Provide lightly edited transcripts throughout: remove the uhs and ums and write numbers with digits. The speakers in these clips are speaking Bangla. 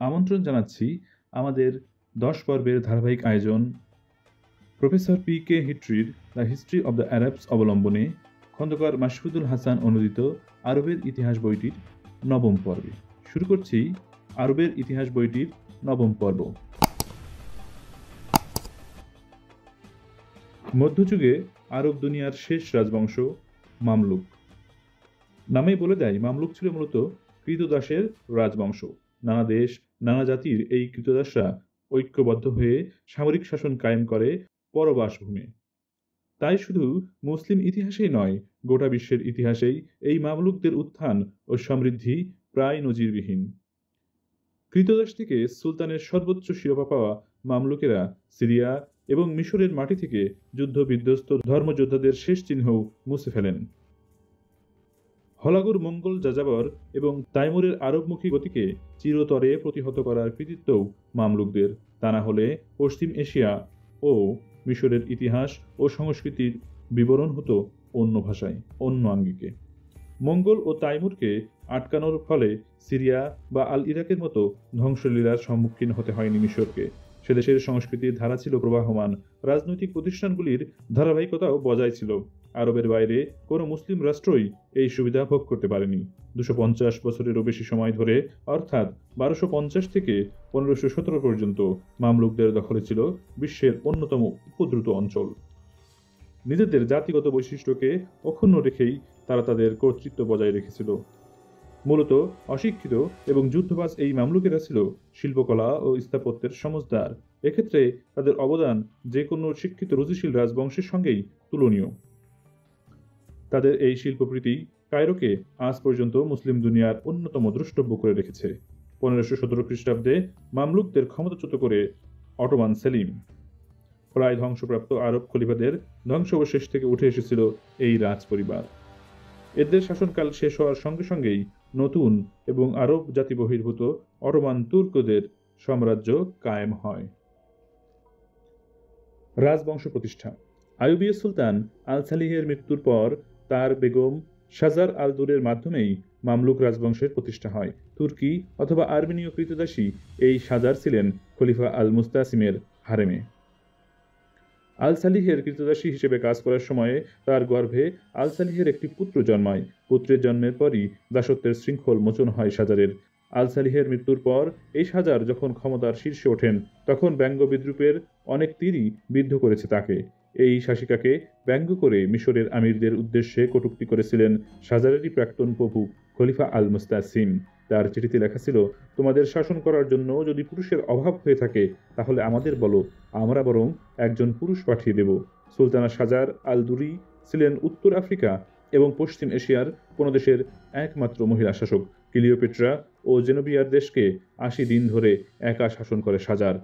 আমন্ত্রণ জানাচ্ছি আমাদের ১০ পর্বের ধারাবাহিক আয়োজন প্রফেসর পি.কে. হিট্রির the history of the Arabs অবলম্বনে খন্দকার মাসুদুল হাসান অনুদিত আরবের ইতিহাস বইটির নবম পর্বে। শুরু করছি আরবের ইতিহাস বইটির নবম পর্ব। মধ্যযুগে আরব দুনিয়ার শেষ রাজবংশ মামলুক। নামেই বলে দেয়, মামলুক ছিল মূলত কৃতদাসের রাজবংশ। নানা দেশ, নানা জাতির এই কৃতদাসরা ঐক্যবদ্ধ হয়ে সামরিক শাসন কায়েম করে পরবাসভূমে। তাই শুধু মুসলিম ইতিহাসেই নয়, গোটা বিশ্বের ইতিহাসেই এই মামলুকদের উত্থান ও সমৃদ্ধি প্রায় নজিরবিহীন। কৃতদাস থেকে সুলতানের সর্বোচ্চ শিরোপা পাওয়া মামলুকেরা সিরিয়া এবং মিশরের মাটি থেকে যুদ্ধ বিধ্বস্ত ধর্মযোদ্ধাদের শেষ চিহ্নও মুছে ফেলেন। হলাগুর মঙ্গল যাযাবর এবং তাইমুরের আরবমুখী গতিকে চিরতরে প্রতিহত করার কৃতিত্বও মামলুকদের। তা না হলে পশ্চিম এশিয়া ও মিশরের ইতিহাস ও সংস্কৃতির বিবরণ হতো অন্য ভাষায়, অন্য আঙ্গিকে। মঙ্গল ও তাইমুরকে আটকানোর ফলে সিরিয়া বা আল ইরাকের মতো ধ্বংসলীলার সম্মুখীন হতে হয়নি মিশরকে। সেদেশের সংস্কৃতির ধারা ছিল প্রবাহমান, রাজনৈতিক প্রতিষ্ঠানগুলির ধারাবাহিকতাও বজায় ছিল। আরবের বাইরে কোনো মুসলিম রাষ্ট্রই এই সুবিধা ভোগ করতে পারেনি। 250 বছরেরও বেশি সময় ধরে, অর্থাৎ 1250 থেকে 1517 পর্যন্ত মামলুকদের দখলে ছিল বিশ্বের অন্যতম উপদ্রুত অঞ্চল। নিজেদের জাতিগত বৈশিষ্ট্যকে অক্ষুণ্ণ রেখেই তারা তাদের কর্তৃত্ব বজায় রেখেছিল। মূলত অশিক্ষিত এবং যুদ্ধবাজ এই মামলুকেরা ছিল শিল্পকলা ও স্থাপত্যের সমজদার। এক্ষেত্রে তাদের অবদান যে কোনো শিক্ষিত রুচিশীল রাজবংশের সঙ্গেই তুলনীয়। তাদের এই শিল্পপ্রীতি কায়রোকে আজ পর্যন্ত মুসলিম দুনিয়ার অন্যতম দ্রষ্টব্য করে রেখেছে। 1517 খ্রিস্টাব্দে মামলুকদের ক্ষমতাচ্যুত করে অটোমান সেলিম। প্রায় ধ্বংসপ্রাপ্ত আরব খলিফাদের ধ্বংসাবশেষ থেকে উঠে এসেছিল এই রাজ পরিবার। এদের শাসনকাল শেষ হওয়ার সঙ্গে সঙ্গেই নতুন এবং আরব জাতি বহির্ভূত অটোমান তুর্কদের সাম্রাজ্য কায়েম হয়। রাজবংশ প্রতিষ্ঠা। আইয়ুবীয় সুলতান আল সালিহের মৃত্যুর পর তার বেগম সাজার আল দুরের মাধ্যমেই মামলুক রাজবংশের প্রতিষ্ঠা হয়। তুর্কি অথবা আর্মেনীয় কৃতদাসী এই সাজার ছিলেন খলিফা আল মুস্তাসিমের হারেমে। আল সালিহের কৃতদাসী হিসেবে কাজ করার সময়ে তার গর্ভে আল সালিহের একটি পুত্র জন্মায়। পুত্রের জন্মের পরই দাসত্বের শৃঙ্খল মোচন হয় সাজারের। আল সালিহের মৃত্যুর পর এই সাজার যখন ক্ষমতার শীর্ষে ওঠেন, তখন ব্যঙ্গ বিদ্রুপের অনেক তীরই বিদ্ধ করেছে তাকে। এই শাসিকাকে ব্যঙ্গ করে মিশরের আমিরদের উদ্দেশ্যে কটূক্তি করেছিলেন সাজারেরই প্রাক্তন প্রভু খলিফা আল মুস্তাসিম। তার চিঠিতে লেখা ছিল, তোমাদের শাসন করার জন্য যদি পুরুষের অভাব হয়ে থাকে তাহলে আমাদের বলো, আমরা বরং একজন পুরুষ পাঠিয়ে দেব। সুলতানা সাজার আল দুরি ছিলেন উত্তর আফ্রিকা এবং পশ্চিম এশিয়ার কোনো দেশের একমাত্র মহিলা শাসক। ক্লিওপেট্রা ও জেনোবিয়ার দেশকে 80 দিন ধরে একা শাসন করে সাজার।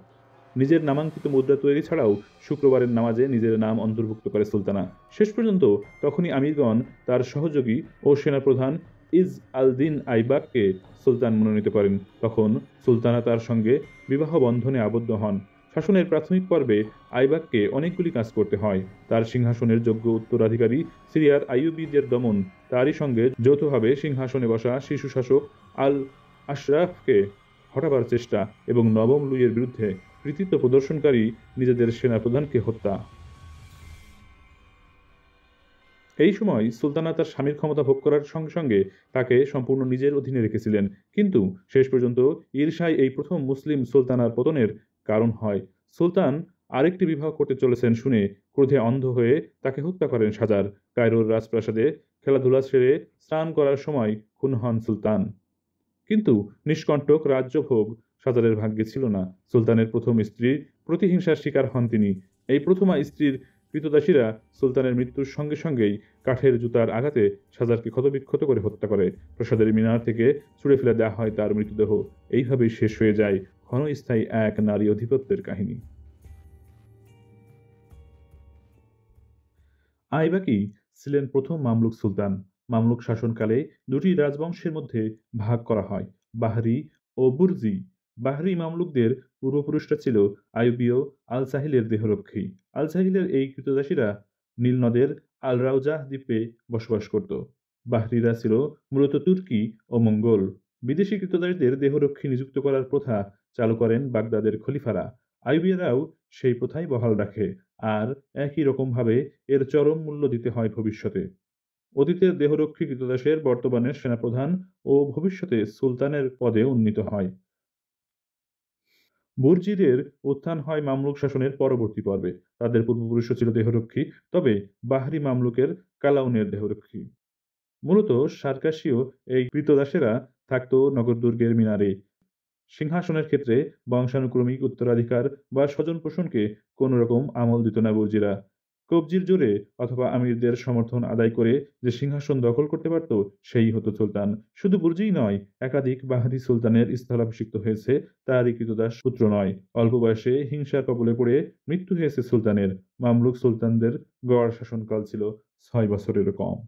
নিজের নামাঙ্কিত মুদ্রা তৈরি ছাড়াও শুক্রবারের নামাজে নিজের নাম অন্তর্ভুক্ত করে সুলতানা। শেষ পর্যন্ত তখনই আমিরগণ তার সহযোগী ও সেনাপ্রধান ইজ আল দিন আইবাককে সুলতান মনোনীত করেন। তখন সুলতানা তার সঙ্গে বিবাহ বন্ধনে আবদ্ধ হন। শাসনের প্রাথমিক পর্বে আইবাককে অনেকগুলি কাজ করতে হয়। তার সিংহাসনের যোগ্য উত্তরাধিকারী সিরিয়ার আইয়ুবীদের দমন, তারই সঙ্গে যৌথভাবে সিংহাসনে বসা শিশু শাসক আল আশরাফকে হটাবার চেষ্টা এবং নবম লুইয়ের বিরুদ্ধে কৃতিত্ব প্রদর্শনকারী নিজেদের সেনাপ্রধানকে হত্যা। এই সময় সুলতানা তার স্বামীর ক্ষমতা ভোগ করার সঙ্গে সঙ্গে তাকে সম্পূর্ণ নিজের অধীনে রেখেছিলেন। কিন্তু শেষ পর্যন্ত ঈর্ষায় এই প্রথম মুসলিম সুলতানার পতনের কারণ হয়। সুলতান আরেকটি বিবাহ করতে চলেছেন শুনে ক্রোধে অন্ধ হয়ে তাকে হত্যা করেন সাজার। কায়রোর রাজপ্রাসাদে খেলাধুলা সেরে স্নান করার সময় খুন হন সুলতান। কিন্তু নিষ্কণ্টক রাজ্যভোগ সাজারের ভাগ্যে ছিল না। সুলতানের প্রথম স্ত্রীর প্রতিহিংসার শিকার হন তিনি। এই প্রথমা স্ত্রীর কৃতদাসীরা সুলতানের মৃত্যুর সঙ্গে সঙ্গেই কাঠের জুতার আঘাতে সাজারকে ক্ষতবিক্ষত করে হত্যা করে। প্রাসাদের মিনার থেকে ছুঁড়ে ফেলে দেওয়া হয় তার মৃতদেহ। এইভাবেই শেষ হয়ে যায় ক্ষণস্থায়ী এক নারী অধিপত্যের কাহিনী। আইবাকি ছিলেন প্রথম মামলুক সুলতান। মামলুক শাসনকালে দুটি রাজবংশের মধ্যে ভাগ করা হয়, বাহরি ও বুরজি। বাহরি মামলুকদের পূর্বপুরুষরা ছিল আইয়ুবীয় আল সাহিলের দেহরক্ষী। আল সাহিলের এই কৃতদাসীরা নীল নদের আল রাউজাহ দ্বীপে বসবাস করত। বাহরিরা ছিল মূলত তুর্কি ও মঙ্গোল। বিদেশি কৃতদাসদের দেহরক্ষী নিযুক্ত করার প্রথা চালু করেন বাগদাদের খলিফারা। আইয়ুবীয়রাও সেই প্রথাই বহাল রাখে, আর একই রকমভাবে এর চরম মূল্য দিতে হয় ভবিষ্যতে। অতীতের দেহরক্ষী কৃতদাসের বর্তমানের সেনাপ্রধান ও ভবিষ্যতে সুলতানের পদে উন্নীত হয়। বুরজিদের উত্থান হয় মামলুক শাসনের পরবর্তী পর্বে। তাদের পূর্বপুরুষও ছিল দেহরক্ষী, তবে বাহরি মামলুকের কালাউনের দেহরক্ষী। মূলত সার্কাসীয় এই কৃতদাসেরা থাকত নগরদুর্গের মিনারে। সিংহাসনের ক্ষেত্রে বংশানুক্রমিক উত্তরাধিকার বা স্বজন-পোষণকে কোনো রকম আমল দিত না বুর্জিরা। কবজির জোরে অথবা আমিরদের সমর্থন আদায় করে যে সিংহাসন দখল করতে পারত, সেই হতো সুলতান। শুধু বুর্জিই নয়, একাধিক বাহরি সুলতানের স্থলাভিষিক্ত হয়েছে তারই কৃতদাস পুত্র নয়। অল্প বয়সে হিংসার কবলে পড়ে মৃত্যু হয়েছে সুলতানের। মামলুক সুলতানদের গড় শাসনকাল ছিল ৬ বছরেরও কম।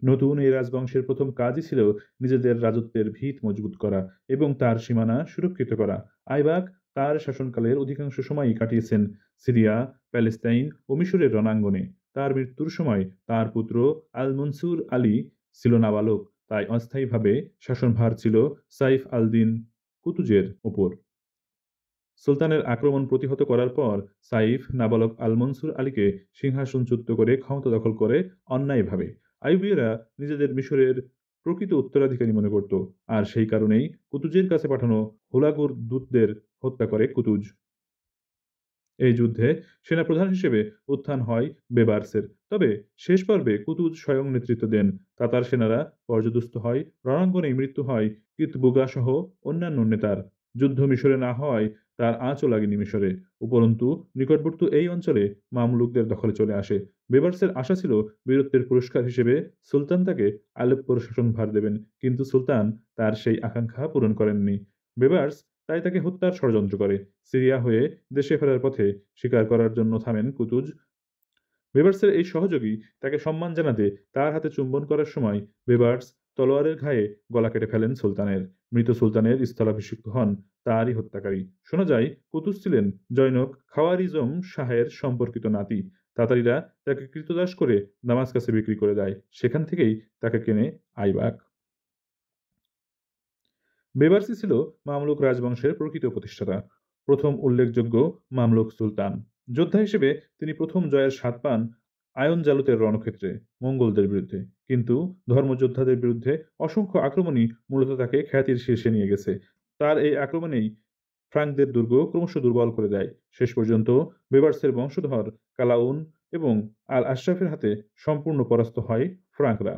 নতুন এই রাজবংশের প্রথম কাজই ছিল নিজেদের রাজত্বের ভিত মজবুত করা এবং তার সীমানা সুরক্ষিত করা। আইবাক তার শাসনকালের অধিকাংশ সময়ই কাটিয়েছেন সিরিয়া, প্যালেস্তাইন ও মিশরের রণাঙ্গনে। তার মৃত্যুর সময় তার পুত্র আল মনসুর আলী ছিল নাবালক, তাই অস্থায়ীভাবে শাসনভার ছিল সাইফ আল-দিন কুতুজের ওপর। সুলতানের আক্রমণ প্রতিহত করার পর সাইফ নাবালক আল মনসুর আলীকে সিংহাসনচ্যুত করে ক্ষমতা দখল করে অন্যায়ভাবে। আইয়ুবীয়রা নিজেদের মিশরের প্রকৃত উত্তরাধিকারী মনে করত, আর সেই কারণেই কুতুজের কাছে পাঠানো হুলাগুর দূতদের হত্যা করে কুতুজ। এই যুদ্ধে সেনাপ্রধান হিসেবে উত্থান হয় বেবার্সের, তবে শেষ পর্বে কুতুজ স্বয়ং নেতৃত্ব দেন। তাতার সেনারা পর্যদুস্ত হয়, রণাঙ্গনেই মৃত্যু হয় কিতবুগা সহ অন্যান্য নেতার। যুদ্ধ মিশরে না হওয়ায় তার আঁচও লাগেনি মিশরে। উপরন্তু নিকটবর্তী এই অঞ্চলে মামলুকদের দখলে চলে আসে। বেবার্সের আশা ছিল বীরত্বের পুরস্কার হিসেবে সুলতান তাকে আলেপ্পোর শাসনভার দেবেন, কিন্তু সুলতান তার সেই আকাঙ্ক্ষা পূরণ করেননি। বেবার্স তাই তাকে হত্যার ষড়যন্ত্র করে। সিরিয়া হয়ে দেশে ফেরার পথে শিকার করার জন্য থামেন কুতুজ। বেবার্সের এই সহযোগী তাকে সম্মান জানাতে তার হাতে চুম্বন করার সময় বেবার্স তলোয়ারের ঘায়ে গলা কেটে ফেলেন সুলতানের। মৃত সুলতানের স্থলাভিষিক্ত হন তারই হত্যাকারী। শোনা যায় কুতুজ ছিলেন জৈনক খাওয়ারিজম শাহের সম্পর্কিত নাতি। তাতারিরা তাকে কৃতদাস করে দামাস্কাসে বিক্রি করে দেয়, সেখান থেকেই তাকে কেনে আইবাক। বেবার্সি ছিল মামলুক রাজবংশের প্রকৃত প্রতিষ্ঠাতা, প্রথম উল্লেখযোগ্য মামলুক সুলতান। যোদ্ধা হিসেবে তিনি প্রথম জয়ের স্বাদ পান আয়ন জালুতের রণক্ষেত্রে মঙ্গোলদের বিরুদ্ধে, কিন্তু ধর্মযোদ্ধাদের বিরুদ্ধে অসংখ্য আক্রমণই মূলত তাকে খ্যাতির শীর্ষে নিয়ে গেছে। তার এই আক্রমণেই ফ্রাঙ্কদের দুর্গ ক্রমশ দুর্বল করে দেয়। শেষ পর্যন্ত বেবার্সের বংশধর কালাউন এবং আল আশরাফের হাতে সম্পূর্ণ পরাস্ত হয় ফ্রাঙ্করা।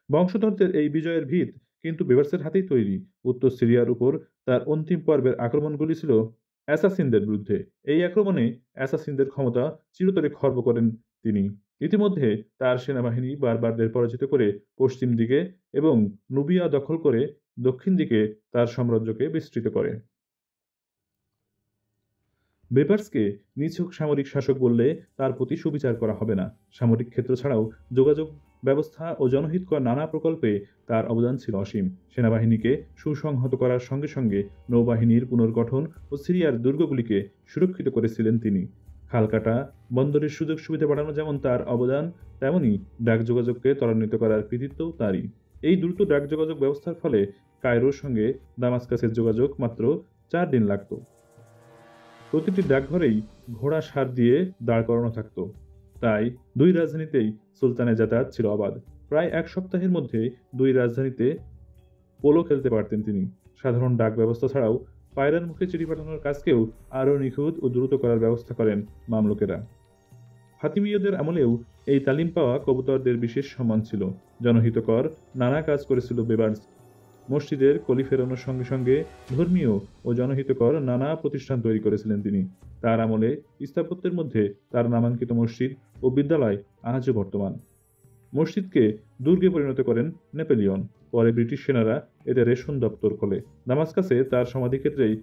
বংশধরদের এই বিজয়ের ভিত কিন্তু বেবার্সের হাতেই তৈরি। উত্তর সিরিয়ার উপর তার অন্তিম পর্বের আক্রমণগুলি ছিল অ্যাসাসিনদের বিরুদ্ধে। এই আক্রমণে অ্যাসাসিনদের ক্ষমতা চিরতরে খর্ব করেন তিনি। ইতিমধ্যে তার সেনাবাহিনী বারবারদের পরাজিত করে পশ্চিম দিকে এবং নুবিয়া দখল করে দক্ষিণ দিকে তার সাম্রাজ্যকে বিস্তৃত করে। বেপার্সকে নিছক সামরিক শাসক বললে তার প্রতি সুবিচার করা হবে না। সামরিক ক্ষেত্র ছাড়াও যোগাযোগ ব্যবস্থা ও জনহিতকর নানা প্রকল্পে তার অবদান ছিল অসীম। সেনাবাহিনীকে সুসংহত করার সঙ্গে সঙ্গে নৌবাহিনীর পুনর্গঠন ও সিরিয়ার দুর্গগুলিকে সুরক্ষিত করেছিলেন তিনি। খালকাটা বন্দরের সুযোগ সুবিধা বাড়ানো যেমন তার অবদান, তেমনি ডাক যোগাযোগকে ত্বরান্বিত করার কৃতিত্বও তারই। এই দ্রুত ডাক যোগাযোগ ব্যবস্থার ফলে কায়রোর সঙ্গে দামাস্কাসের যোগাযোগ মাত্র 4 দিন লাগত। প্রতিটি ডাকঘরেই ঘোড়া ষাঁড় দিয়ে দাঁড় করানো থাকত, তাই দুই রাজধানীতেই সুলতানের যাতায়াত ছিল অবাধ। প্রায় 1 সপ্তাহের মধ্যে দুই রাজধানীতে পোলো খেলতে পারতেন তিনি। সাধারণ ডাক ব্যবস্থা ছাড়াও পায়রার মুখে চিঠি পাঠানোর কাজকেও আরও নিখুঁত ও দ্রুত করার ব্যবস্থা করেন মামলুকেরা। ফাতিমীয়দের আমলেও এই তালিম পাওয়া কবুতরদের বিশেষ সম্মান ছিল। জনহিতকর নানা কাজ করেছিল বেবার্স। মসজিদের কলি ফেরানোর সঙ্গে সঙ্গে ধর্মীয় ও জনহিতকর নানা প্রতিষ্ঠান তৈরি করেছিলেন তিনি। তার আমলে স্থাপত্যের মধ্যে তার নামাঙ্কিত মসজিদ ও বিদ্যালয় আজও বর্তমান। মসজিদকে দুর্গে পরিণত করেন নেপোলিয়ন। পরে ব্রিটিশ সেনারা এতে রেশন দপ্তর খোলে। দামাস্কাসে তার সমাধিক্ষেত্রেই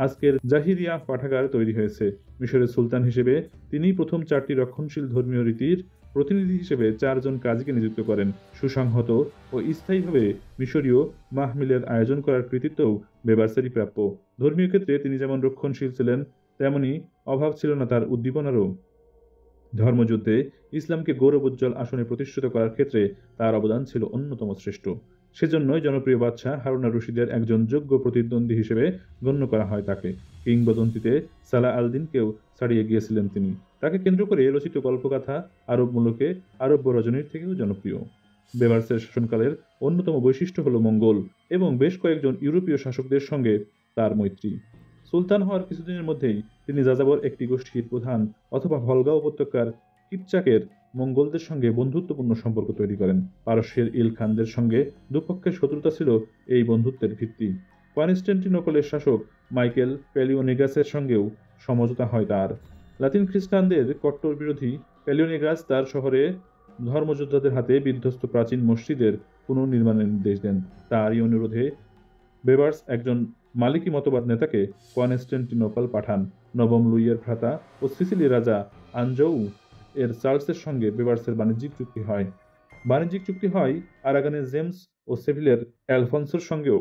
আজকের জাহিরিয়া পাঠাগার তৈরি হয়েছে। মিশরের সুলতান হিসেবে তিনি প্রথম 4টি রক্ষণশীল ধর্মীয় রীতির প্রতিনিধি হিসেবে 4 জন কাজীকে নিযুক্ত করেন। সুসংহত ও স্থায়ীভাবে মিশরীয় মাহমিলের আয়োজন করার কৃতিত্বও বেবার্সেরই প্রাপ্য। ধর্মীয় ক্ষেত্রে তিনি যেমন রক্ষণশীল ছিলেন, তেমনি অভাব ছিল না তার উদ্দীপনারও। ধর্মযুদ্ধে ইসলামকে গৌরবোজ্জ্বল আসনে প্রতিষ্ঠিত করার ক্ষেত্রে তার অবদান ছিল অন্যতম শ্রেষ্ঠ। সেজন্যই জনপ্রিয় বাদশাহ হারুন আর রশিদের একজন যোগ্য প্রতিদ্বন্দ্বী হিসেবে গণ্য করা হয় তাকে। কিংবদন্তিতে সালাহ আল দিনকেও ছাড়িয়ে গিয়েছিলেন তিনি। তাকে কেন্দ্র করে রচিত গল্পগাথা আরব মুলুকে আরব্য রজনীর থেকেও জনপ্রিয়। বেবার্সের শাসনকালের অন্যতম বৈশিষ্ট্য হল মঙ্গল এবং বেশ কয়েকজন ইউরোপীয় শাসকদের সঙ্গে তার মৈত্রী। সুলতান হওয়ার কিছুদিনের মধ্যেই তিনি যাযাবর একটি গোষ্ঠীর প্রধান অথবা ভলগা উপত্যকার কিপচাকের মঙ্গলদের সঙ্গে বন্ধুত্বপূর্ণ সম্পর্ক তৈরি করেন। পারস্যের ইলখানদের সঙ্গে দুপক্ষের শত্রুতা ছিল এই বন্ধুত্বের ভিত্তি। কনস্টান্টিনোপলের শাসক মাইকেল প্যালিওনেগাসের সঙ্গেও সমঝোতা হয় তার। লাতিন খ্রিস্টানদের কট্টর বিরোধী প্যালিওনেগাস তার শহরে ধর্মযোদ্ধাদের হাতে বিধ্বস্ত প্রাচীন মসজিদের পুনর্নির্মাণের নির্দেশ দেন। তারই অনুরোধে বেবার্স একজন মালিকি মতবাদ নেতাকে কনস্টান্টিনোপল পাঠান। নবম লুইয়ের ভ্রাতা ও সিসিলি রাজা আনজৌ এর চার্লসের সঙ্গে বেবার্সের বাণিজ্যিক চুক্তি হয় আরাগানের জেমস ও সেভিলের অ্যালফন্সোর সঙ্গেও।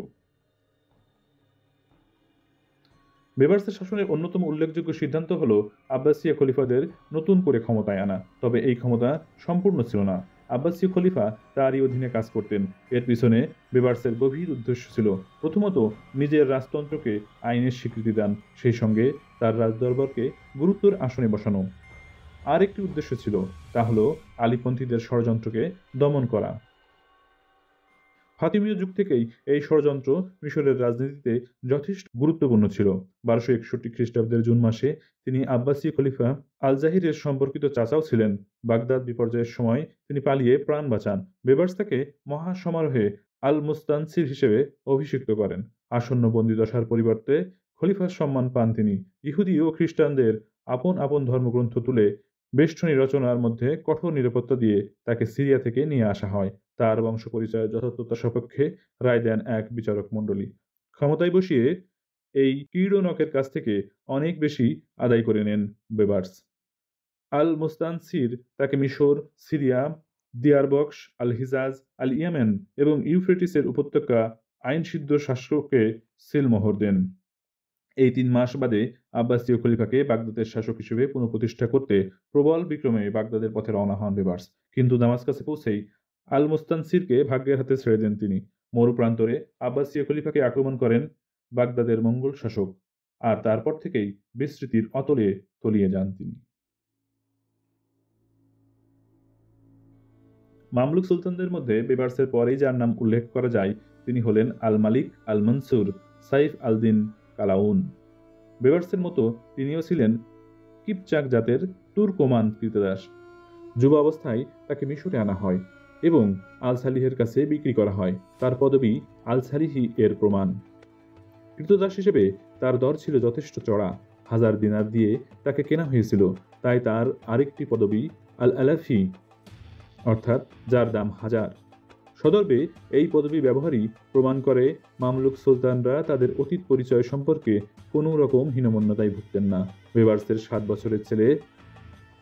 বেবার্সের শাসনের অন্যতম উল্লেখযোগ্য সিদ্ধান্ত হল আব্বাসীয় খলিফাদের নতুন করে ক্ষমতায় আনা। তবে এই ক্ষমতা সম্পূর্ণ ছিল না। আব্বাসীয় খলিফা তারই অধীনে কাজ করতেন। এর পিছনে বেবার্সের গভীর উদ্দেশ্য ছিল প্রথমত নিজের রাজতন্ত্রকে আইনের স্বীকৃতি দান, সেই সঙ্গে তার রাজদরবারকে গুরুত্বের আসনে বসানো। আর একটি উদ্দেশ্য ছিল, তা হল আলীপন্থীদের ষড়যন্ত্রকে দমন করা। ফাতিমীয় যুগ থেকেই এই ষড়যন্ত্র মিশরের রাজনীতিতে যথেষ্ট গুরুত্বপূর্ণ ছিল। 1261 খ্রিস্টাব্দের জুন মাসে তিনি আব্বাসীয় খলিফা আল জাহিরের সম্পর্কিত চাচাও ছিলেন। বাগদাদ বিপর্যয়ের সময় তিনি পালিয়ে প্রাণ বাঁচান। বেবার্স তাকে মহাসমারোহে আল মুস্তানসির হিসেবে অভিষিক্ত করেন। আসন্ন বন্দিদশার পরিবর্তে খলিফার সম্মান পান তিনি। ইহুদি ও খ্রিস্টানদের আপন আপন ধর্মগ্রন্থ তুলে বেষ্টনী রচনার মধ্যে কঠোর নিরাপত্তা দিয়ে তাকে সিরিয়া থেকে নিয়ে আসা হয়। তার বংশ পরিচয়ের যথার্থতা সপক্ষে রায় দেন এক বিচারক মণ্ডলী। ক্ষমতায় বসিয়ে এই কিরোনকের কাছ থেকে অনেক বেশি আদায় করে নেন বেবার্স। আল মুস্তানসির তাকে মিশর, সিরিয়া, দিয়ারবক্স, আল হিজাজ, আল ইয়ামেন এবং ইউফ্রেটিসের উপত্যকা আইনসিদ্ধ শাসককে সিলমোহর দেন। এই 3 মাস বাদে আব্বাসীয় খলিফাকে বাগদাদের শাসক হিসেবে পুনঃপ্রতিষ্ঠা করতে প্রবল বিক্রমে বাগদাদের পথে রওনা হন বেবার্স। কিন্তু দামাস্কাসে পৌঁছেই আল মুস্তানসিরকে ভাগ্যের হাতে ছেড়ে দেন তিনি। মরুপ্রান্তরে আব্বাসীয় খলিফাকে আক্রমণ করেন বাগদাদের মঙ্গল শাসক, আর তারপর থেকেই বিস্মৃতির অতলে তলিয়ে যান তিনি। মামলুক সুলতানদের মধ্যে বেবার্সের পরেই যার নাম উল্লেখ করা যায় তিনি হলেন আল মালিক আল মনসুর সাইফ আল দিন কালাউন। বেবার্সের মতো তিনিও ছিলেন কিপচাক জাতের তুর্কমান কৃতদাস। যুব অবস্থায় তাকে মিশরে আনা হয় এবং আল সালিহের কাছে বিক্রি করা হয়। তার পদবি আল সালিহি এর প্রমাণ। কৃতদাস হিসেবে তার দর ছিল যথেষ্ট চড়া। 1000 দিনার দিয়ে তাকে কেনা হয়েছিল। তাই তার আরেকটি পদবি আল আলাফি, অর্থাৎ যার দাম 1000। সদর্বে এই পদবি ব্যবহারই প্রমাণ করে মামলুক সুলতানরা তাদের অতীত পরিচয় সম্পর্কে কোনো রকম হীনমন্যতায় ভুগতেন না। বেবার্সের 7 বছরের ছেলে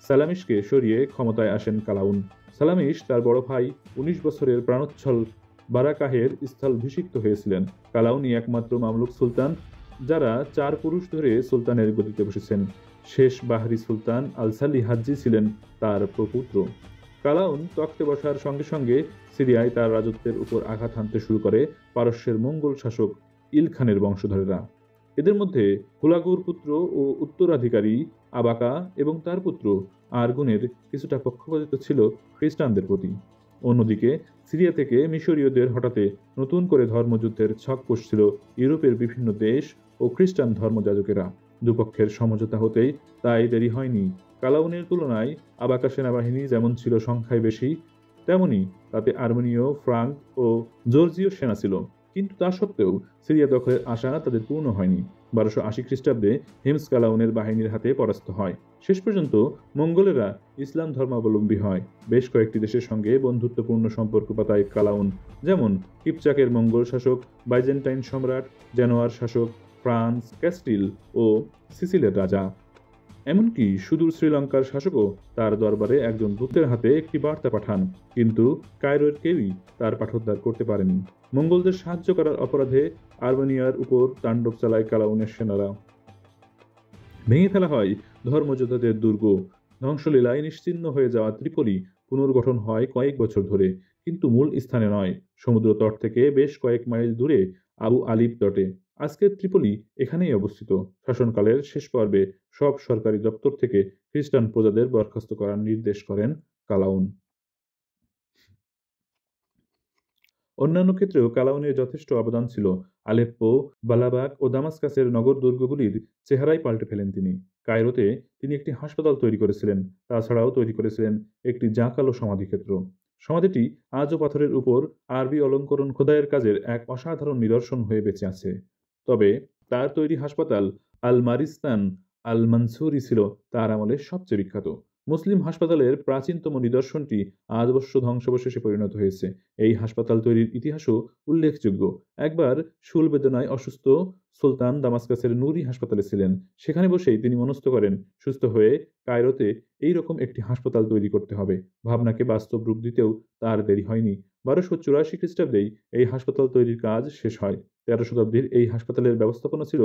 সালামিশকে সরিয়ে ক্ষমতায় আসেন কালাউন। সালামিশ তার বড় ভাই 19 বছরের প্রাণোচ্ছল বারাকাহের স্থলাভিষিক্ত হয়েছিলেন। কালাউনই একমাত্র মামলুক সুলতান যারা 4 পুরুষ ধরে সুলতানের গদিতে বসেছেন। শেষ বাহরি সুলতান আল সালিহ হাজ্জি ছিলেন তার প্রপুত্র। কালাউন তখ্তে বসার সঙ্গে সঙ্গে সিরিয়ায় তার রাজত্বের উপর আঘাত হানতে শুরু করে পারস্যের মঙ্গল শাসক ইলখানের বংশধরেরা। এদের মধ্যে হুলাগুর পুত্র ও উত্তরাধিকারী আবাকা এবং তার পুত্র আরগুনের কিছুটা পক্ষপাতিত্ব ছিল খ্রিস্টানদের প্রতি। অন্যদিকে সিরিয়া থেকে মিশরীয়দের হঠাতে নতুন করে ধর্মযুদ্ধের ছক কষছিল ইউরোপের বিভিন্ন দেশ ও খ্রিস্টান ধর্মযাজকেরা। দুপক্ষের সমঝোতা হতেই তাই দেরি হয়নি। কালাউনের তুলনায় আবাকা সেনাবাহিনী যেমন ছিল সংখ্যায় বেশি, তেমনি তাতে আর্মেনীয়, ফ্রাঙ্ক ও জর্জিয় সেনা ছিল। কিন্তু তা সত্ত্বেও সিরিয়া দখলের আশা তাদের পূর্ণ হয়নি। 1280 খ্রিস্টাব্দে হিমস কালাউনের বাহিনীর হাতে পরাস্ত হয়। শেষ পর্যন্ত মঙ্গলেরা ইসলাম ধর্মাবলম্বী হয়। বেশ কয়েকটি দেশের সঙ্গে বন্ধুত্বপূর্ণ সম্পর্ক পাতায় কালাউন, যেমন কিপচাকের মঙ্গল শাসক, বাইজেন্টাইন সম্রাট, জেনোয়ার শাসক, ফ্রান্স, ক্যাস্টিল ও সিসিলের রাজা। এমনকি সুদূর শ্রীলঙ্কার শাসকও তার দরবারে একজন দূতের হাতে একটি বার্তা পাঠান, কিন্তু কায়রোর কেউই তার পাঠোদ্ধার করতে পারেনি। মঙ্গলদের সাহায্য করার অপরাধে আর্মেনিয়ার উপর তাণ্ডব চালায় কালাউনের সেনারা। ভেঙে ফেলা হয় ধর্মযোদ্ধাদের দুর্গ। ধ্বংসলীলায় নিশ্চিহ্ন হয়ে যাওয়া ত্রিপলি পুনর্গঠন হয় কয়েক বছর ধরে। কিন্তু মূল স্থানে নয়, সমুদ্র তট থেকে বেশ কয়েক মাইল দূরে আবু আলিব তটে। আজকের ত্রিপলি এখানেই অবস্থিত। শাসনকালের শেষ পর্বে সব সরকারি দপ্তর থেকে খ্রিস্টান প্রজাদের বরখাস্ত করার নির্দেশ করেন কালাউন। অন্যান্য ক্ষেত্রেও কালাউনের যথেষ্ট অবদান ছিল। আলেপ্পো, বালাবাক ও দামাস্কাসের নগর দুর্গগুলির চেহারাই পাল্টে ফেলেন তিনি। কায়রোতে তিনি একটি হাসপাতাল তৈরি করেছিলেন। তাছাড়াও তৈরি করেছিলেন একটি জাঁকালো সমাধিক্ষেত্র। সমাধিটি আজও পাথরের উপর আরবি অলঙ্করণ খোদাইয়ের কাজের এক অসাধারণ নিদর্শন হয়ে বেঁচে আছে। তবে তার তৈরি হাসপাতাল আল মারিস্তান আল মানসুরি ছিল তার আমলে সবচেয়ে বিখ্যাত। মুসলিম হাসপাতালের প্রাচীনতম নিদর্শনটি আজ অবশ্য ধ্বংসাবশেষে পরিণত হয়েছে। এই হাসপাতাল তৈরির ইতিহাসও উল্লেখযোগ্য। একবার শুল বেদনায় অসুস্থ সুলতান দামাস্কাসের নুরি হাসপাতালে ছিলেন। সেখানে বসেই তিনি মনস্থ করেন সুস্থ হয়ে কায়রোতে এই রকম একটি হাসপাতাল তৈরি করতে হবে। ভাবনাকে বাস্তব রূপ দিতেও তার দেরি হয়নি। 1284 খ্রিস্টাব্দেই এই হাসপাতাল তৈরির কাজ শেষ হয়। 13 শতাব্দীর এই হাসপাতালের ব্যবস্থাপনা ছিল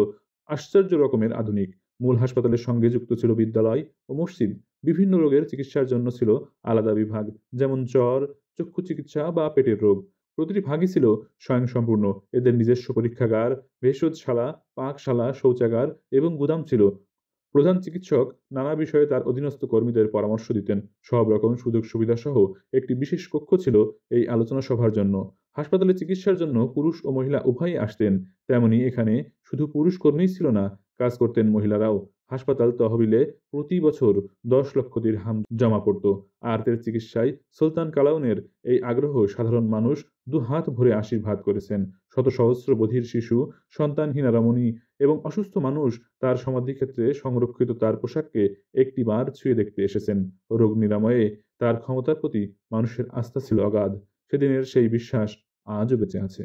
আশ্চর্য রকমের আধুনিক। মূল হাসপাতালের সঙ্গে যুক্ত ছিল বিদ্যালয় ও মসজিদ। বিভিন্ন রোগের চিকিৎসার জন্য ছিল আলাদা বিভাগ, যেমন জ্বর, চক্ষু চিকিৎসা বা পেটের রোগ। প্রতিটি ভাগই ছিল স্বয়ংসম্পূর্ণ। এদের নিজস্ব পরীক্ষাগার, ভেষজশালা, পাকশালা, শৌচাগার এবং গুদাম ছিল। প্রধান চিকিৎসক নানা বিষয়ে তার অধীনস্থ কর্মীদের পরামর্শ দিতেন। সব রকম সুযোগ সুবিধা সহ একটি বিশেষ কক্ষ ছিল এই আলোচনা সভার জন্য। হাসপাতালে চিকিৎসার জন্য পুরুষ ও মহিলা উভয়ই আসতেন। তেমনি এখানে শুধু পুরুষ কর্মীই ছিল না, কাজ করতেন মহিলারাও। হাসপাতাল তহবিলে প্রতি বছর 10 লক্ষ দিরহাম জমা পড়ত। আর্তের চিকিৎসায় সুলতান কালাউনের এই আগ্রহ সাধারণ মানুষ দুহাত ভরে আশীর্বাদ করেছেন। শত সহস্র বধির শিশু, সন্তানহীনা রমণী এবং অসুস্থ মানুষ তার সমাধিক্ষেত্রে সংরক্ষিত তার পোশাককে একটিবার ছুঁয়ে দেখতে এসেছেন। রোগ নিরাময়ে তার ক্ষমতার প্রতি মানুষের আস্থা ছিল অগাধ। সেদিনের সেই বিশ্বাস আজও বেঁচে আছে।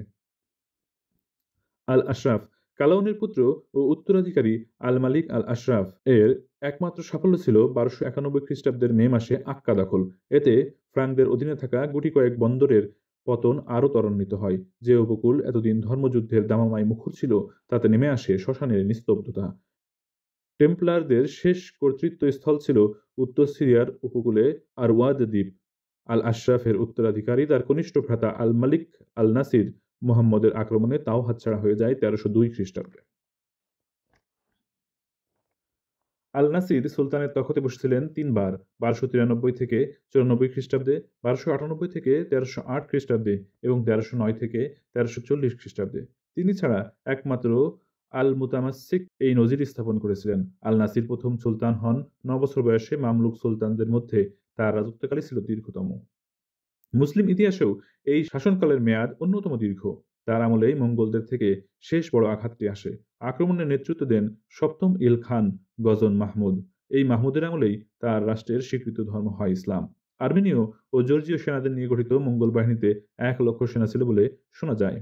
আল আশরাফ কালাউনের পুত্র ও উত্তরাধিকারী আল মালিক আল আশরাফ এর একমাত্র সাফল্য ছিল 1291 খ্রিস্টাব্দের মে মাসে আক্কা দখল। এতে ফ্রাঙ্কদের অধীনে থাকা গুটি কয়েক বন্দরের পতন আরও ত্বরান্বিত হয়। যে উপকূল এতদিন ধর্মযুদ্ধের দামামায় মুখর ছিল, তাতে নেমে আসে শ্মশানের নিস্তব্ধতা। টেম্পলারদের শেষ কর্তৃত্বস্থল ছিল উত্তর সিরিয়ার উপকূলে আরওয়াদ দ্বীপ। আল আশরাফের উত্তরাধিকারী তার কনিষ্ঠ ভ্রাতা আল মালিক আল নাসির মুহাম্মদের আক্রমণে তাও হাতছাড়া হয়ে যায় 1302 খ্রিস্টাব্দে। আল নাসির সুলতানের তখতে বসেছিলেন তিনবার: 1293 থেকে 94 খ্রিস্টাব্দে, 1298 থেকে 1308 খ্রিস্টাব্দে এবং 1309 থেকে 1340 খ্রিস্টাব্দে। তিনি ছাড়া একমাত্র আল মুতামাসসিক এই নজির স্থাপন করেছিলেন। আল নাসির প্রথম সুলতান হন। 9 বছর বয়সে মামলুক সুলতানদের মধ্যে তার রাজত্বকালই ছিল দীর্ঘতম। মুসলিম ইতিহাসেও এই শাসনকালের মেয়াদ অন্যতম দীর্ঘ। তার আমলেই মঙ্গোলদের থেকে শেষ বড় আঘাতটি আসে। আক্রমণের নেতৃত্ব দেন সপ্তম ইল খান গজন মাহমুদ। এই মাহমুদের আমলেই তার রাষ্ট্রের স্বীকৃত ধর্ম হয় ইসলাম। আর্মেনীয় ও জর্জীয় সেনাদের নিয়ে গঠিত মঙ্গোল বাহিনীতে 1 লক্ষ সেনা ছিল বলে শোনা যায়।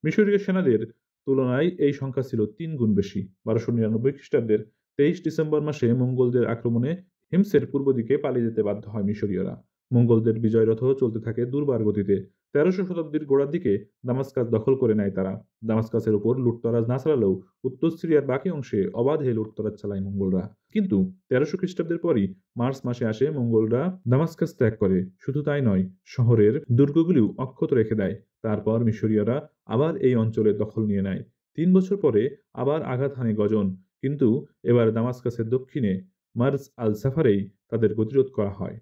মিশরীয় সেনাদের তুলনায় এই সংখ্যা ছিল 3 গুণ বেশি। 1299 খ্রিস্টাব্দের 23 ডিসেম্বর মাসে মঙ্গোলদের আক্রমণে হিমসের পূর্ব দিকে পালিয়ে যেতে বাধ্য হয় মিশরীয়রা। মঙ্গোলদের বিজয়রথ চলতে থাকে দুর্বার গতিতে। 1300 শতাব্দীর গোড়ার দিকে দামাস্কাস দখল করে নেয় তারা। দামাস্কাসের উপর লুটতরাজ না চালালেও উত্তর সিরিয়ার বাকি অংশে অবাধে লুটতরাজ চালায় মঙ্গোলরা। কিন্তু 1300 খ্রিস্টাব্দের পরই মার্চ মাসে আসে মঙ্গোলরা দামাস্কাস ত্যাগ করে। শুধু তাই নয়, শহরের দুর্গগুলিও অক্ষত রেখে দেয়। তারপর মিশরীয়রা আবার এই অঞ্চলের দখল নিয়ে নেয়। 3 বছর পরে আবার আঘাত হানে গজন, কিন্তু এবার দামাস্কাসের দক্ষিণে মার্জ আল সাফারেই তাদের গতিরোধ করা হয়।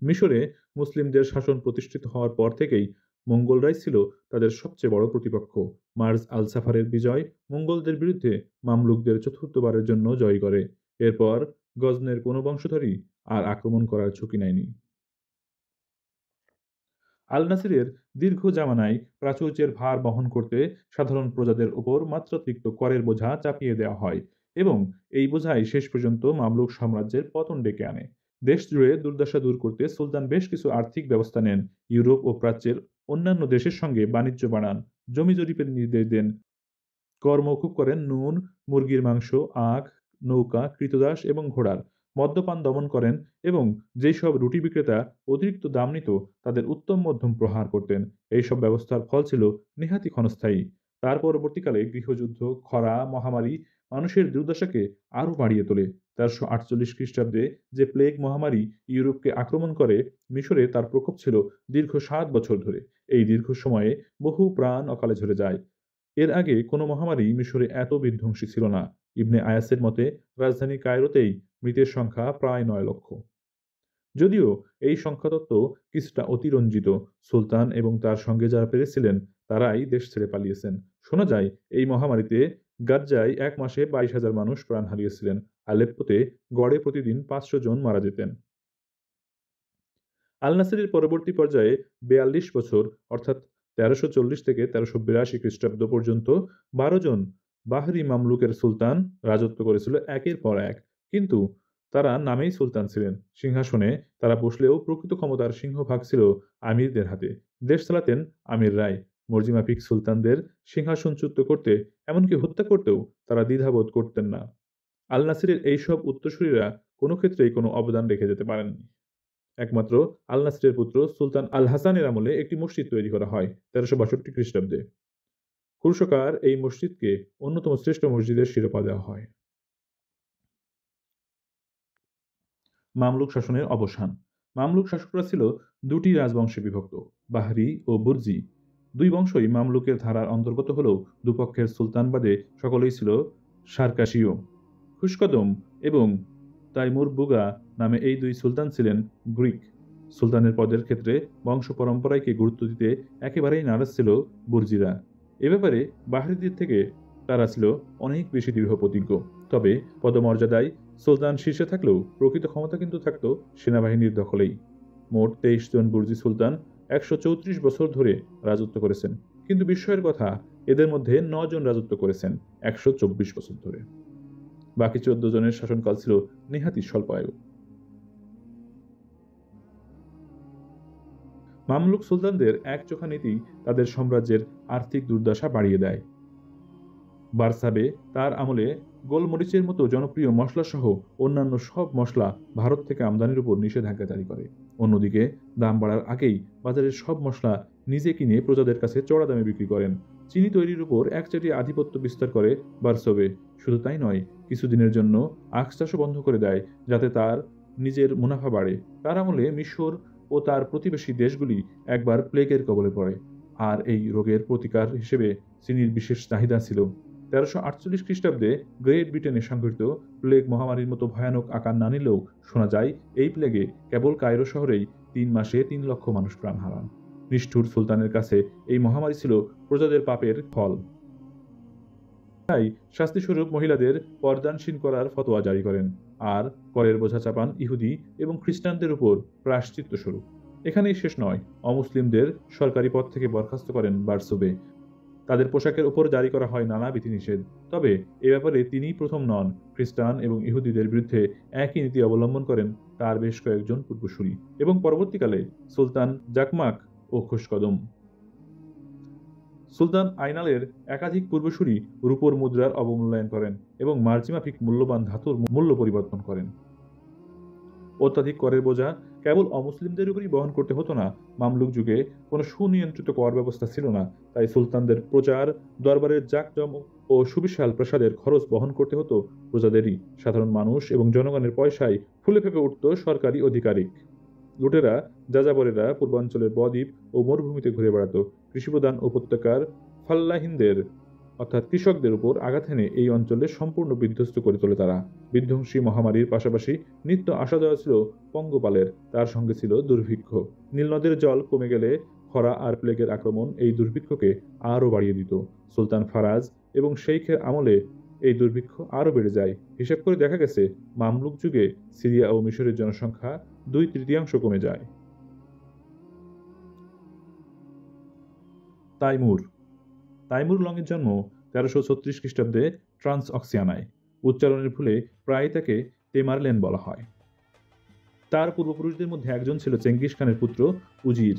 মিশরে মুসলিমদের শাসন প্রতিষ্ঠিত হওয়ার পর থেকেই মঙ্গোলরাই ছিল তাদের সবচেয়ে বড় প্রতিপক্ষ। মার্জ আল সাফারের বিজয় মঙ্গোলদের বিরুদ্ধে মামলুকদের চতুর্থবারের জন্য জয় করে। এরপর গজনের কোনো বংশধরই আর আক্রমণ করার ঝুঁকি নেয়নি। আল নাসিরের দীর্ঘ জামানায় প্রাচুর্যের ভার বহন করতে সাধারণ প্রজাদের উপর মাত্রাতিরিক্ত করের বোঝা চাপিয়ে দেওয়া হয় এবং এই বোঝাই শেষ পর্যন্ত মামলুক সাম্রাজ্যের পতন ডেকে আনে। দেশ জুড়ে দুর্দশা দূর করতে সুলতান বেশ কিছু আর্থিক ব্যবস্থা নেন। ইউরোপ ও প্রাচ্যের অন্যান্য দেশের সঙ্গে বাণিজ্য বাড়ান, জমি জরিপের নির্দেশ দেন, কর মওকুফ করেন নুন, মুরগির মাংস, আখ, নৌকা, কৃতদাস এবং ঘোড়ার। মদ্যপান দমন করেন এবং যেসব রুটি বিক্রেতা অতিরিক্ত দাম নিত তাদের উত্তম মধ্যম প্রহার করতেন। এইসব ব্যবস্থার ফল ছিল নেহাতি ক্ষণস্থায়ী। তার পরবর্তীকালে গৃহযুদ্ধ, খরা, মহামারী মানুষের দুর্দশাকে আরও বাড়িয়ে তোলে। 1348 খ্রিস্টাব্দে যে প্লেগ মহামারী ইউরোপকে আক্রমণ করে, মিশরে তার প্রকোপ ছিল দীর্ঘ 7 বছর ধরে। এই দীর্ঘ সময়ে বহু প্রাণ অকালে ঝরে যায়। এর আগে কোনো মহামারী মিশরে এত বিধ্বংসী ছিল না। ইবনে আয়াসের মতে রাজধানী কায়রোতেই মৃতের সংখ্যা প্রায় 9 লক্ষ। যদিও এই সংখ্যাতত্ত্ব কিছুটা অতিরঞ্জিত, সুলতান এবং তার সঙ্গে যারা পেরেছিলেন তারাই দেশ ছেড়ে পালিয়েছেন। শোনা যায় এই মহামারীতে গাজ্জায় 1 মাসে 22,000 মানুষ প্রাণ হারিয়েছিলেন। আলেপ্পোতে গড়ে প্রতিদিন 500 জন মারা যেতেন। আল নাসিরের পরবর্তী পর্যায়ে 42 বছর অর্থাৎ 1340 থেকে 1382 খ্রিস্টাব্দ পর্যন্ত 12 জন বাহরি মামলুকের সুলতান রাজত্ব করেছিল একের পর এক। কিন্তু তারা নামেই সুলতান ছিলেন। সিংহাসনে তারা বসলেও প্রকৃত ক্ষমতার সিংহভাগ ছিল আমিরদের হাতে। দেশ চালাতেন আমিররাই। মর্জিমাফিক সুলতানদের সিংহাসনচ্যুত করতে, এমনকি হত্যা করতেও তারা দ্বিধাবোধ করতেন না। আল নাসিরের এইসব উত্তরসূরিরা কোনো ক্ষেত্রেই কোনো অবদান রেখে যেতে পারেননি। একমাত্র আল নাসিরের পুত্র সুলতান আল হাসানের আমলে একটি মসজিদ তৈরি করা হয় 1362 খ্রিস্টাব্দে। খুরশকার এই মসজিদকে অন্যতম শ্রেষ্ঠ মসজিদের শিরোপা দেওয়া হয়। মামলুক শাসনের অবসান। মামলুক শাসকরা ছিল দুটি রাজবংশে বিভক্ত, বাহরি ও বুরজি। দুই বংশই মামলুকের ধারার অন্তর্গত হলেও দুপক্ষের সুলতান বাদে সকলেই ছিল সার্কাসীয়। খুশকদম এবং তাইমুর বুগা নামে এই দুই সুলতান ছিলেন গ্রিক। সুলতানের পদের ক্ষেত্রে বংশ পরম্পরাকে গুরুত্ব দিতে একেবারেই নারাজ ছিল বুর্জিরা। এ ব্যাপারে বাহরিদের থেকে তারা ছিল অনেক বেশি দৃঢ়প্রতিজ্ঞ। তবে পদমর্যাদায় সুলতান শীর্ষে থাকলেও প্রকৃত ক্ষমতা কিন্তু থাকত সেনাবাহিনীর দখলেই। মোট 23 জন বুর্জি সুলতান 134 বছর ধরে রাজত্ব করেছেন। কিন্তু বিস্ময়ের কথা, এদের মধ্যে 9 জন রাজত্ব করেছেন 124 বছর ধরে। বাকি 14 জনের শাসনকাল ছিল নেহাতই স্বল্পায়ু। মামলুক সুলতানদের একচোখা নীতি তাদের সাম্রাজ্যের আর্থিক দুর্দশা বাড়িয়ে দেয়। বারসাবে তার আমলে গোলমরিচের মতো জনপ্রিয় মশলাসহ অন্যান্য সব মশলা ভারত থেকে আমদানির উপর নিষেধাজ্ঞা জারি করে। অন্যদিকে দাম বাড়ার আগেই বাজারের সব মশলা নিজে কিনে প্রজাদের কাছে চড়া দামে বিক্রি করেন। চিনি তৈরির উপর একচেটিয়া আধিপত্য বিস্তার করে বারসাবে। শুধু তাই নয়, কিছুদিনের জন্য আখ চাষও বন্ধ করে দেয় যাতে তার নিজের মুনাফা বাড়ে। তার আমলে মিশর ও তার প্রতিবেশী দেশগুলি একবার প্লেগের কবলে পড়ে, আর এই রোগের প্রতিকার হিসেবে চিনির বিশেষ চাহিদা ছিল। 1348 খ্রিস্টাব্দে গ্রেট ব্রিটেনে সংঘটিত প্লেগ মহামারীর মতো ভয়ানক আকার না নিলেও শোনা যায় এই প্লেগে কেবল কায়রো শহরেই 3 মাসে 3 লক্ষ মানুষ প্রাণ হারান। নিষ্ঠুর সুলতানের কাছে এই মহামারী ছিল প্রজাদের পাপের ফল। তাই শাস্তিস্বরূপ মহিলাদের পর্দানসীন করার ফতোয়া জারি করেন, আর করের বোঝা চাপান ইহুদি এবং খ্রিস্টানদের উপর প্রায়শ্চিত্ত স্বরূপ। এখানেই শেষ নয়, অমুসলিমদের সরকারি পদ থেকে বরখাস্ত করেন বারসুবে। তাদের পোশাকের উপর জারি করা হয় নানা বিধিনিষেধ। তবে এ ব্যাপারে তিনিই প্রথম নন। খ্রিস্টান এবং ইহুদিদের বিরুদ্ধে একই নীতি অবলম্বন করেন তার বেশ কয়েকজন পূর্বসূরি এবং পরবর্তীকালে সুলতান জাকমাক ও খুশকদম। সুলতান আইনালের একাধিক পূর্বসূরি রূপোর মুদ্রার অবমূল্যায়ন করেন এবং মার্জিমাফিক মূল্যবান ধাতুর মূল্য পরিবর্তন করেন। অত্যাধিক করের বোঝা কেবল অমুসলিমদের উপরই বহন করতে হতো না। মামলুক যুগে কোনো সুনিয়ন্ত্রিত কর ব্যবস্থা ছিল না, তাই সুলতানদের প্রচার, দরবারের জাঁকজমক ও সুবিশাল প্রাসাদের খরচ বহন করতে হতো প্রজাদেরই। সাধারণ মানুষ এবং জনগণের পয়সায় ফুলে ফেঁপে উঠত সরকারি আধিকারিক। লুটেরা, যাযাবরেরা পূর্বাঞ্চলের বদ্বীপ ও মরুভূমিতে ঘুরে বেড়াত। কৃষিপ্রধান উপত্যকার ফাল্লাহিনদের অর্থাৎ কৃষকদের উপর আঘাত এনে এই অঞ্চলে সম্পূর্ণ বিধ্বস্ত করে তোলে তারা। বিধ্বংসী মহামারীর পাশাপাশি নিত্য আসা যাওয়া ছিল পঙ্গপালের, তার সঙ্গে ছিল দুর্ভিক্ষ। নীলনদের জল কমে গেলে খরা আর প্লেগের আক্রমণ এই দুর্ভিক্ষকে আরও বাড়িয়ে দিত। সুলতান ফারাজ এবং শেইখের আমলে এই দুর্ভিক্ষ আরও বেড়ে যায়। হিসাব করে দেখা গেছে মামলুক যুগে সিরিয়া ও মিশরের জনসংখ্যা 2/3 কমে যায়। তাইমুর তাইমুর লংয়ের জন্ম 1336 খ্রিস্টাব্দে ট্রান্স অক্সিয়ানায়। উচ্চারণের ভুলে প্রায় তাকে তেমারলেন বলা হয়। তার পূর্বপুরুষদের মধ্যে একজন ছিল চেঙ্গিস খানের পুত্র উজির,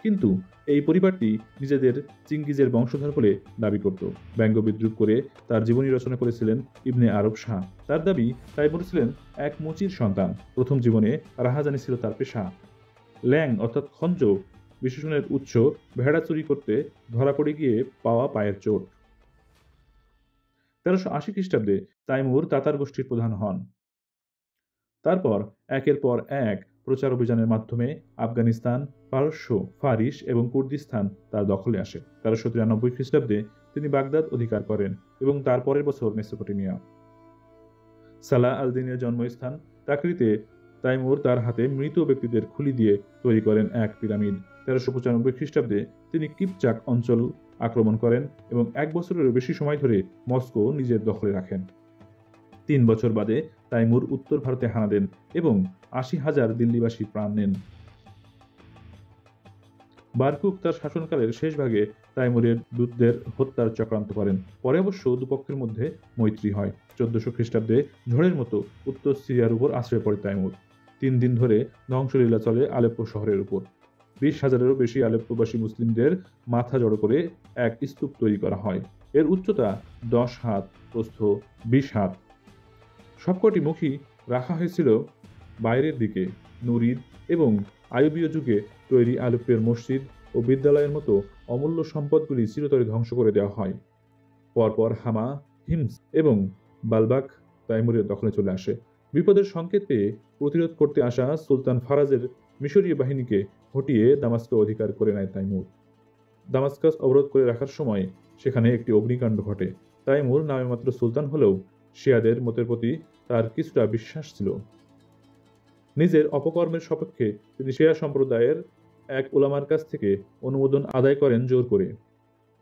কিন্তু এই পরিবারটি নিজেদের চিঙ্গিজের বংশধর বলে দাবি করত। ব্যঙ্গ বিদ্রুপ করে তার জীবনী রচনা করেছিলেন ইবনে আরব শাহ। তার দাবি তাইমুর ছিলেন এক মুচির সন্তান। প্রথম জীবনে রাহাজানি ছিল তার পেশা। ল্যাং অর্থাৎ খঞ্জ বিশেষণের উৎস ভেড়া চুরি করতে ধরা পড়ে গিয়ে পাওয়া পায়ের চোট। 1380 খ্রিস্টাব্দে তাইমুর তাতার গোষ্ঠীর প্রধান হন। তারপর একের পর এক প্রচার অভিযানের মাধ্যমে আফগানিস্তান, পারস্য, ফারিস এবং কুর্দিস্তান তার দখলে আসে। 1393 খ্রিস্টাব্দে তিনি বাগদাদ অধিকার করেন এবং তার পরের বছর মেসোপটেমিয়া। সালাহ আল দিনের জন্মস্থান তাকরিতে তাইমুর তার হাতে মৃত ব্যক্তিদের খুলি দিয়ে তৈরি করেন এক পিরামিড। 1395 খ্রিস্টাব্দে তিনি কিপচাক অঞ্চল আক্রমণ করেন এবং 1 বছরেরও বেশি সময় ধরে মস্কো নিজের দখলে রাখেন। 3 বছর বাদে তাইমুর উত্তর ভারতে হানা দেন এবং 80,000 দিল্লিবাসী প্রাণ নেন। বারকুক তার শাসনকালের শেষ ভাগে তাইমুরের দূতদের হত্যার চক্রান্ত করেন। পরে অবশ্য দুপক্ষের মধ্যে মৈত্রী হয়। 1400 খ্রিস্টাব্দে ঝড়ের মতো উত্তর সিরিয়ার উপর আশ্রয় পড়ে তাইমুর। 3 দিন ধরে ধ্বংসলীলা চলে আলেপ্পো শহরের উপর। 20,000-এরও বেশি আলেপ্পোবাসী মুসলিমদের মাথা জড়ো করে এক স্তূপ তৈরি করা হয়। এর উচ্চতা 10 হাত, প্রস্থ 20 হাত। সবকটি মুখী রাখা হয়েছিল বাইরের দিকে। নুরিদ এবং আইয়ুবীয় যুগে তৈরি আলেপ্পোর মসজিদ ও বিদ্যালয়ের মতো অমূল্য সম্পদগুলি চিরতরে ধ্বংস করে দেওয়া হয়। পরপর হামা, হিমস এবং বালবাক তাইমুরের দখলে চলে আসে। বিপদের সংকেত পেয়ে প্রতিরোধ করতে আসা সুলতান ফারাজের মিশরীয় বাহিনীকে হটিয়ে দামাস্ক অধিকার করে নেয় তাইমুর। দামাস্কাস অবরোধ করে রাখার সময় সেখানে একটি অগ্নিকাণ্ড ঘটে। তাইমুর নামে মাত্র সুলতান হলেও শিয়াদের মতের প্রতি তার কিছুটা বিশ্বাস ছিল। নিজের অপকর্মের সপক্ষে তিনি শিয়া সম্প্রদায়ের এক উলামার কাছ থেকে অনুমোদন আদায় করেন জোর করে।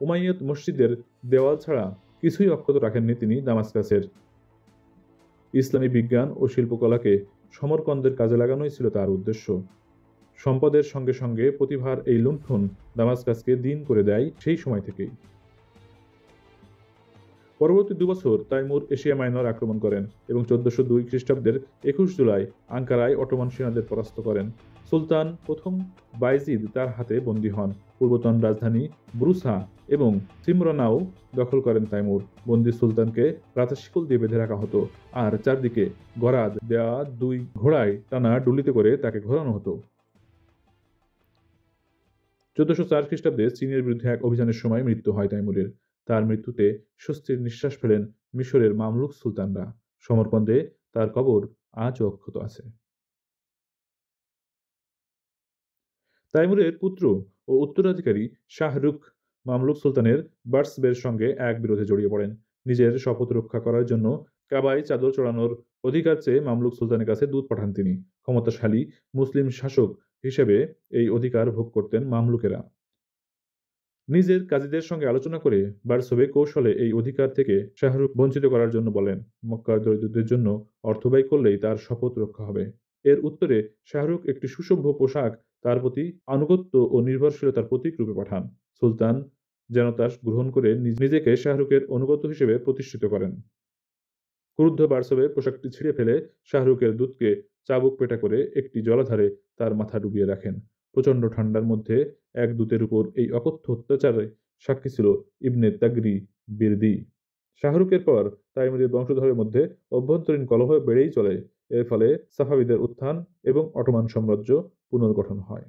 উমাইয়দ মসজিদের দেওয়াল ছাড়া কিছুই অক্ষত রাখেননি তিনি। দামাস্কাসের ইসলামী বিজ্ঞান ও শিল্পকলাকে সমরকন্দের কাজে লাগানোই ছিল তার উদ্দেশ্য। সম্পদের সঙ্গে সঙ্গে প্রতিভার এই লুণ্ঠন দামাস্কাসকে দিন করে দেয় সেই সময় থেকেই। পরবর্তী 2 বছর তাইমুর এশিয়া মাইনর আক্রমণ করেন এবং 1402 খ্রিস্টাব্দের 21 জুলাই আঙ্কারায় অটোমান সেনাদের পরাস্ত করেন। সুলতান প্রথম বাইজিদ তার হাতে বন্দী হন। পূর্বতন রাজধানী ব্রুসা এবং সিমরনাও দখল করেন তাইমুর। বন্দী সুলতানকে রাতে শিকল দিয়ে বেঁধে রাখা হতো আর চারদিকে গরাদ দেওয়া 2 ঘোড়ায় টানা ডুলিতে করে তাকে ঘোরানো হতো। 1404 খ্রিস্টাব্দে চীনের বিরুদ্ধে এক অভিযানের সময় মৃত্যু হয় তাইমুরের। তার মৃত্যুতে স্বস্তির নিঃশ্বাস ফেলেন মিশরের মামলুক সুলতানরা। সমরকন্দে তার কবর আজও অক্ষত আছে। তাইমুরের পুত্র ও উত্তরাধিকারী শাহরুখ মামলুক সুলতানের বার্সবের সঙ্গে এক বিরোধে জড়িয়ে পড়েন। নিজের শপথ রক্ষা করার জন্য কাবায় চাদর চড়ানোর অধিকার চেয়ে মামলুক সুলতানের কাছে দূত পাঠান তিনি। ক্ষমতাশালী মুসলিম শাসক হিসেবে এই অধিকার ভোগ করতেন মামলুকেরা। নিজের কাজীদের সঙ্গে আলোচনা করে বার্সবে কৌশলে এই অধিকার থেকে শাহরুখ বঞ্চিত করার জন্য বলেন, মক্কার দরিদ্রদের জন্য অর্থ ব্যয় করলেই তার শপথ রক্ষা হবে। এর উত্তরে শাহরুখ একটি সুসভ্য পোশাক তার প্রতি আনুগত্য ও নির্ভরশীলতার প্রতীক রূপে পাঠান। সুলতান যেন তা গ্রহণ করে নিজেকে শাহরুখের অনুগত হিসেবে প্রতিষ্ঠিত করেন। ক্রুদ্ধ বার্সবে পোশাকটি ছিঁড়ে ফেলে শাহরুখের দূতকে চাবুক পেটা করে একটি জলাধারে তার মাথা ডুবিয়ে রাখেন। প্রচণ্ড ঠান্ডার মধ্যে এক দূতের উপর এই অকথ্য অত্যাচারে সাক্ষী ছিল ইবনে তাগরি বিরদি। শাহরুখের পর তাইমুরের বংশধরের মধ্যে অভ্যন্তরীণ কলহ বেড়েই চলে। এর ফলে সাফাভিদের উত্থান এবং অটোমান সাম্রাজ্য পুনর্গঠন হয়।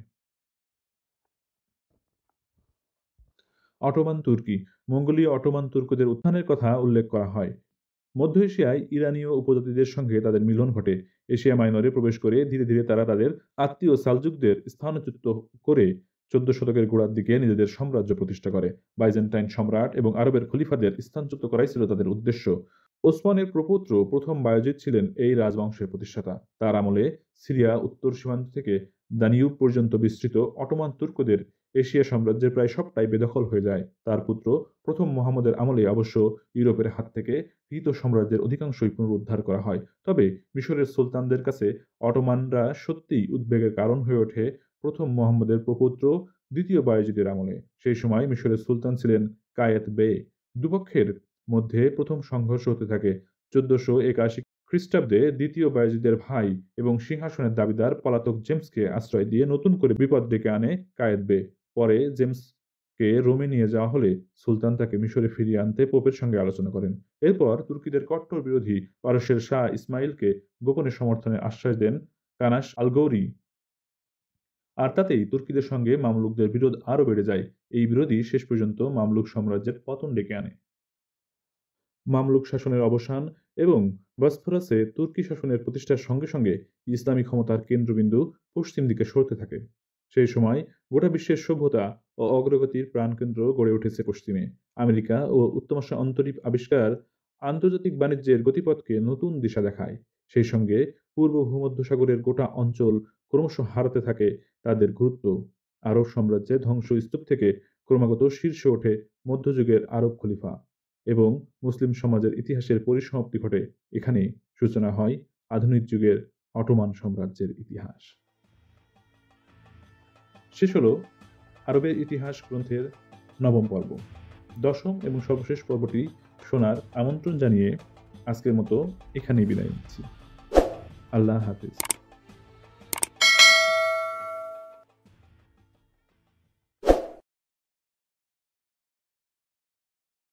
অটোমান তুর্কি। মঙ্গোলীয় অটোমান তুর্কদের উত্থানের কথা উল্লেখ করা হয়। মধ্য এশিয়ায় ইরানীয় উপজাতিদের সঙ্গে তাদের মিলন ঘটে। এশিয়া মাইনরে প্রবেশ করে ধীরে ধীরে তারা তাদের আত্মীয় সালজুকদের স্থানচ্যুত করে 14 শতকের গোড়ার দিকে নিজেদের সাম্রাজ্য প্রতিষ্ঠা করে। বাইজেন্টাইন সম্রাট এবং আরবের খলিফাদের স্থানচ্যুত করাই ছিল তাদের উদ্দেশ্য। ওসমানের প্রপৌত্র প্রথম বায়েজিদ ছিলেন এই রাজবংশের প্রতিষ্ঠাতা। তার আমলে সিরিয়া উত্তর সীমান্ত থেকে দানিউব পর্যন্ত বিস্তৃত অটোমান তুর্কদের এশিয়া সাম্রাজ্যের প্রায় সবটাই বেদখল হয়ে যায়। তার পুত্র প্রথম মুহাম্মদের আমলে অবশ্য ইউরোপের হাত থেকে কৃত সাম্রাজ্যের অধিকাংশই পুনরুদ্ধার করা হয়। তবে মিশরের সুলতানদের কাছে অটোমানরা সত্যিই উদ্বেগের কারণ হয়ে ওঠে প্রথম মুহাম্মদের প্রপৌত্র দ্বিতীয় বায়েজিদের আমলে। সেই সময় মিশরের সুলতান ছিলেন কায়েত বে। দুপক্ষের মধ্যে প্রথম সংঘর্ষ হতে থাকে। 1481 খ্রিস্টাব্দে দ্বিতীয় বায়েজিদের ভাই এবং সিংহাসনের দাবিদার পলাতক জেমসকে আশ্রয় দিয়ে নতুন করে বিপদ ডেকে আনে কায়েত বে। পরে জেমসকে রোমে নিয়ে যাওয়া হলে সুলতান তাকে মিশরে ফিরিয়ে আনতে পোপের সঙ্গে আলোচনা করেন। এরপর তুর্কিদের কট্টর বিরোধী পারস্যের শাহ ইসমাইলকে গোপনে সমর্থনের আশ্বাস দেন কানাস আল-গৌরি। আর তাতেই তুর্কিদের সঙ্গে মামলুকদের বিরোধ আরও বেড়ে যায়। এই বিরোধই শেষ পর্যন্ত মামলুক সাম্রাজ্যের পতন ডেকে আনে। মামলুক শাসনের অবসান এবং বসফরাসে তুর্কি শাসনের প্রতিষ্ঠার সঙ্গে সঙ্গে ইসলামী ক্ষমতার কেন্দ্রবিন্দু পশ্চিম দিকে সরতে থাকে। সেই সময় গোটা বিশ্বের সভ্যতা ও অগ্রগতির প্রাণকেন্দ্র গড়ে উঠেছে পশ্চিমে। আমেরিকা ও উত্তমাশা অন্তরীপ আবিষ্কার আন্তর্জাতিক বাণিজ্যের গতিপথকে নতুন দিশা দেখায়। সেই সঙ্গে পূর্ব ভূমধ্যসাগরের গোটা অঞ্চল ক্রমশ হারাতে থাকে তাদের গুরুত্ব। আরব সাম্রাজ্যের ধ্বংসস্তূপ থেকে ক্রমাগত শীর্ষে ওঠে মধ্যযুগের আরব খলিফা এবং মুসলিম সমাজের ইতিহাসের পরিসমাপ্তি ঘটে। এখানেই সূচনা হয় আধুনিক যুগের অটোমান সাম্রাজ্যের ইতিহাস। শেষ হলো আরবের ইতিহাস গ্রন্থের নবম পর্ব। দশম এবং সর্বশেষ পর্বটি শোনার আমন্ত্রণ জানিয়ে আজকের মতো এখানেই বিদায় নিচ্ছি। আল্লাহ হাফিজ।